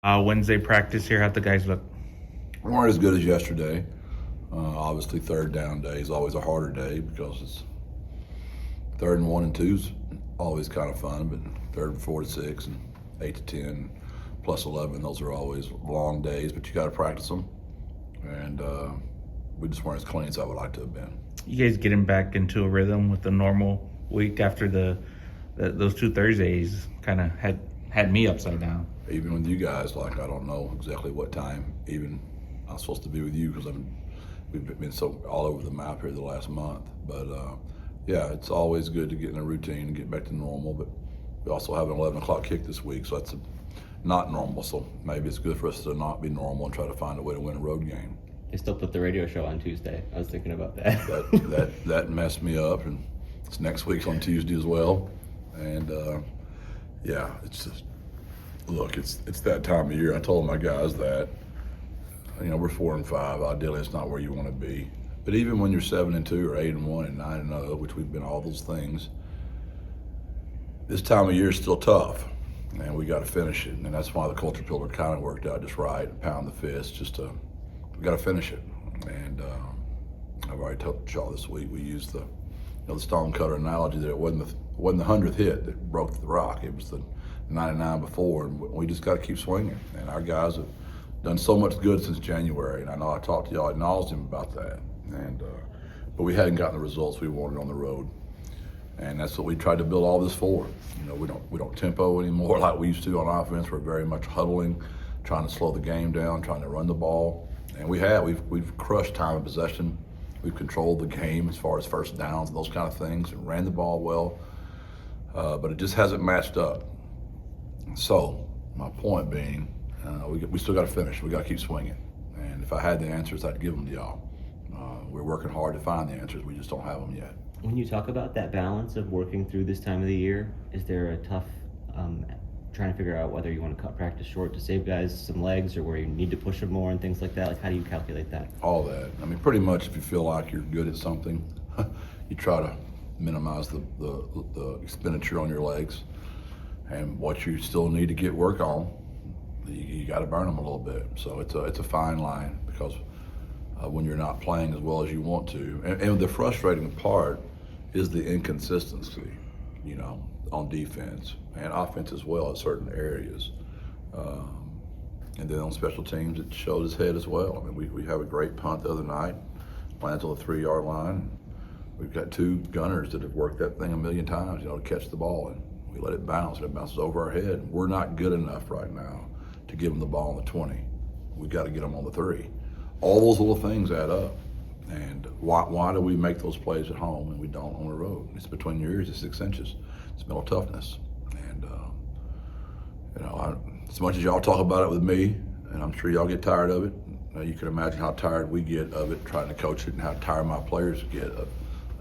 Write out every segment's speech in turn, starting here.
Wednesday practice here? How'd the guys look? We weren't as good as yesterday. Obviously, third down day is always a harder day because it's 3rd and 1 and 2's always kind of fun, but 3rd and 4 to 6 and 8 to 10 plus 11, those are always long days, but you got to practice them. And we just weren't as clean as I would like to have been. You guys getting back into a rhythm with the normal week after those 2 Thursdays kind of had me upside down. Even with you guys, like I don't know exactly what time even I'm supposed to be with you because we've been so all over the map here the last month. But yeah, it's always good to get in a routine and get back to normal. But we also have an 11 o'clock kick this week, so that's not normal. So maybe it's good for us to not be normal and try to find a way to win a road game. They still put the radio show on Tuesday. I was thinking about that. That messed me up, and it's next week's on Tuesday as well. And yeah, it's just look, it's that time of year. I told my guys that we're 4 and 5. Ideally, it's not where you want to be. But even when you're 7 and 2 or 8 and 1 and 9 and 0, which we've been all those things, this time of year is still tough, and we got to finish it. And that's why the culture pillar kind of worked out just right. Pound the fist, we got to finish it. And I've already told y'all this week we used the stone cutter analogy that it wasn't the 100th hit that broke the rock. It was the 99 before, and we just got to keep swinging. And our guys have done so much good since January, and I know I talked to y'all ad nauseum about that. And but we hadn't gotten the results we wanted on the road, and that's what we tried to build all this for. We don't tempo anymore like we used to on offense. We're very much huddling, trying to slow the game down, trying to run the ball, and we've crushed time of possession. We've controlled the game as far as first downs and those kind of things, and ran the ball well, but it just hasn't matched up. So my point being, we still got to finish. We got to keep swinging. And if I had the answers, I'd give them to y'all. We're working hard to find the answers. We just don't have them yet. When you talk about that balance of working through this time of the year, is there a tough trying to figure out whether you want to cut practice short to save guys some legs or where you need to push them more and things like that? Like, how do you calculate that? All that. I mean, pretty much if you feel like you're good at something, you try to minimize the expenditure on your legs. And what you still need to get work on, you got to burn them a little bit. So it's a fine line because when you're not playing as well as you want to, and the frustrating part is the inconsistency, on defense and offense as well in certain areas. And then on special teams, it showed its head as well. I mean, we have a great punt the other night, lands on the 3-yard line. We've got 2 gunners that have worked that thing a million times, to catch the ball, and we let it bounce, and it bounces over our head. We're not good enough right now to give them the ball on the 20. We've got to get them on the 3. All those little things add up. And why do we make those plays at home and we don't on the road? It's between your ears, it's 6 inches. It's mental toughness. And, as much as y'all talk about it with me, and I'm sure y'all get tired of it, you can imagine how tired we get of it trying to coach it and how tired my players get of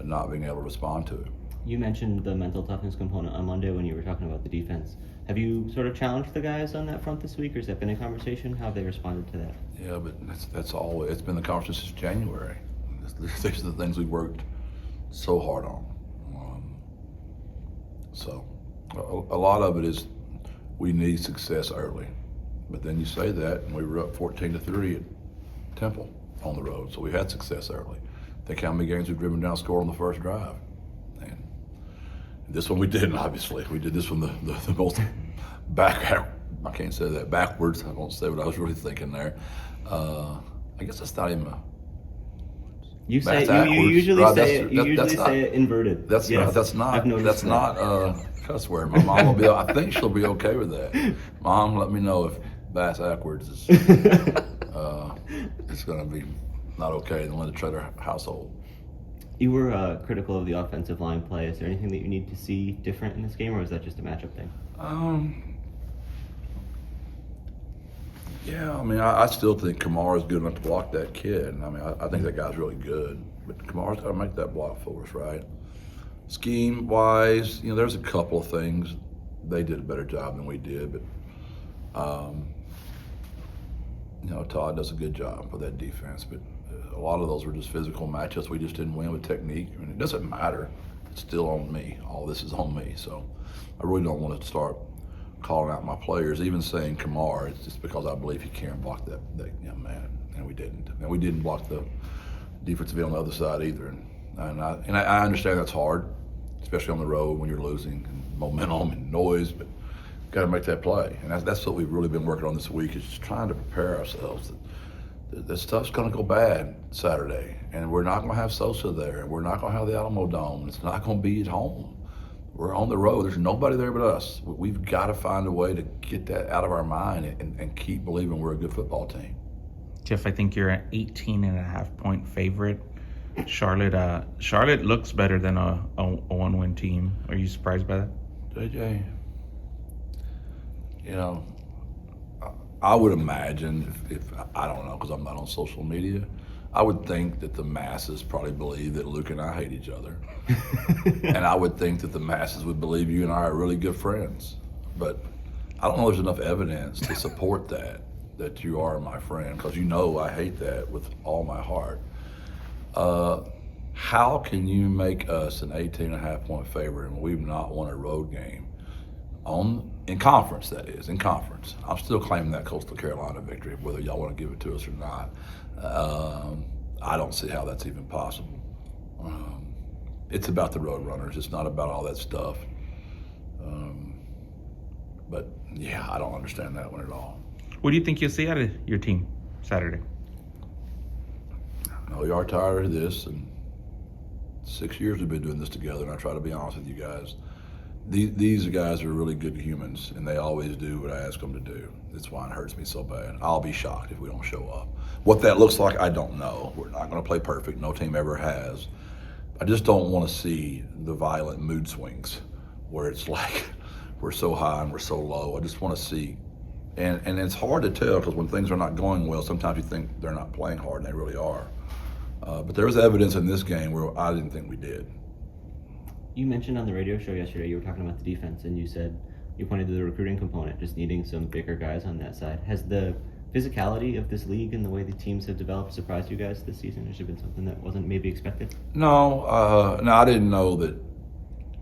not being able to respond to it. You mentioned the mental toughness component on Monday when you were talking about the defense. Have you sort of challenged the guys on that front this week, or has that been a conversation? How have they responded to that? Yeah, but that's all. It's been the conversation since January. These are the things we worked so hard on. So a lot of it is we need success early. But then you say that, and we were up 14-3 at Temple on the road, so we had success early. Think how many games we've driven down, score on the first drive. And this one we didn't, obviously. We did this one the most I can't say that backwards. I won't say what I was really thinking there. I guess that's not even you usually say it inverted. That's not a cuss word. My mom will be. I think she'll be okay with that. Mom, let me know if bass backwards is it's going to be not okay in the Linda Traylor household. You were critical of the offensive line play. Is there anything that you need to see different in this game, or is that just a matchup thing? Yeah, I mean, I still think Kamara's good enough to block that kid. I mean, I think that guy's really good, but Kamara's got to make that block for us, right? Scheme-wise, there's a couple of things. They did a better job than we did, but, Todd does a good job with that defense, but a lot of those were just physical matchups. We just didn't win with technique. I mean, it doesn't matter. It's still on me. All this is on me, so I really don't want to start calling out my players, even saying Kamar, it's just because I believe he can block that young man, and we didn't. And we didn't block the defensive end on the other side either. And I understand that's hard, especially on the road when you're losing, and momentum and noise, but got to make that play. And that's what we've really been working on this week, is just trying to prepare ourselves. This stuff's going to go bad Saturday, and we're not going to have Sosa there, and we're not going to have the Alamo Dome. It's not going to be at home. We're on the road. There's nobody there but us. We've got to find a way to get that out of our mind and keep believing we're a good football team. Jeff, I think you're an 18.5-point favorite. Charlotte looks better than a one-win team. Are you surprised by that? JJ, I would imagine if I don't know, because I'm not on social media, I would think that the masses probably believe that Luke and I hate each other. And I would think that the masses would believe you and I are really good friends. But I don't know if there's enough evidence to support that you are my friend, because I hate that with all my heart. How can you make us an 18.5-point favorite and we've not won a road game in conference, that is, in conference? I'm still claiming that Coastal Carolina victory, whether y'all want to give it to us or not. I don't see how that's even possible. It's about the road runners. It's not about all that stuff. But yeah, I don't understand that one at all. What do you think you'll see out of your team Saturday? We are tired of this, and 6 years we've been doing this together, and I try to be honest with you guys. These guys are really good humans, and they always do what I ask them to do. That's why it hurts me so bad. I'll be shocked if we don't show up. What that looks like, I don't know. We're not going to play perfect. No team ever has. I just don't want to see the violent mood swings where it's like we're so high and we're so low. I just want to see, and it's hard to tell, because when things are not going well, sometimes you think they're not playing hard, and they really are. But there was evidence in this game where I didn't think we did. You mentioned on the radio show yesterday, you were talking about the defense, and you said you pointed to the recruiting component, just needing some bigger guys on that side. Has the physicality of this league and the way the teams have developed surprised you guys this season? Has it been something that wasn't maybe expected? No, I didn't know that.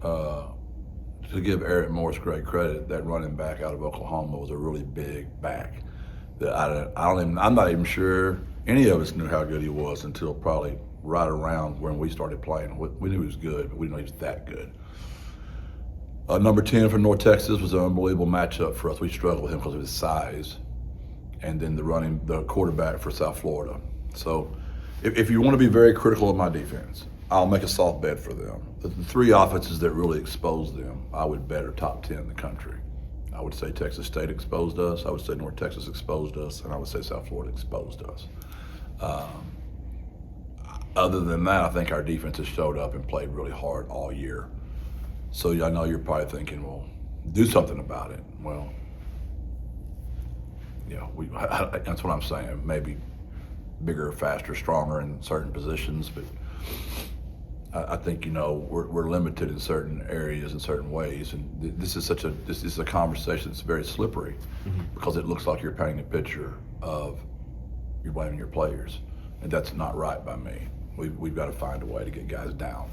To give Eric Morris great credit, that running back out of Oklahoma was a really big back. That I'm not even sure any of us knew how good he was until probably right around when we started playing. We knew he was good, but we didn't know he was that good. Number 10 for North Texas was an unbelievable matchup for us. We struggled with him because of his size. And then the quarterback for South Florida. So if you want to be very critical of my defense, I'll make a soft bet for them. The three offenses that really exposed them, I would bet are top 10 in the country. I would say Texas State exposed us, I would say North Texas exposed us, and I would say South Florida exposed us. Other than that, I think our defense has showed up and played really hard all year. So I know you're probably thinking, well, do something about it. Well, that's what I'm saying. Maybe bigger, faster, stronger in certain positions, but I think we're limited in certain areas in certain ways, and this is a conversation that's very slippery, because it looks like you're painting a picture of you're blaming your players, and that's not right by me. We've got to find a way to get guys down,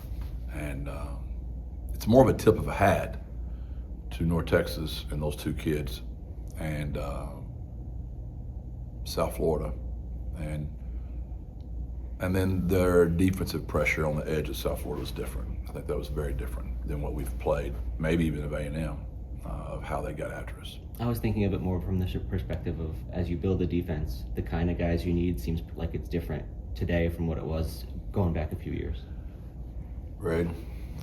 and it's more of a tip of a hat to North Texas and those two kids, and South Florida, and then their defensive pressure on the edge of South Florida was different. I think that was very different than what we've played, maybe even of A&M, of how they got after us. I was thinking a bit more from the perspective of, as you build a defense, the kind of guys you need seems like it's different today from what it was going back a few years. Red,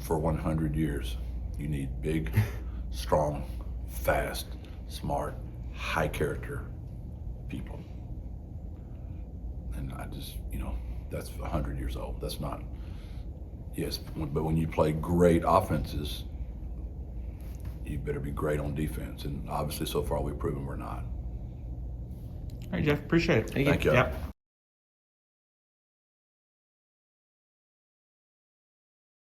for 100 years, you need big, strong, fast, smart, high character people. And I just, that's 100 years old. That's not, yes, but when you play great offenses, you better be great on defense. And obviously, so far, we've proven we're not. All right, Jeff, appreciate it. Thank you. Yep.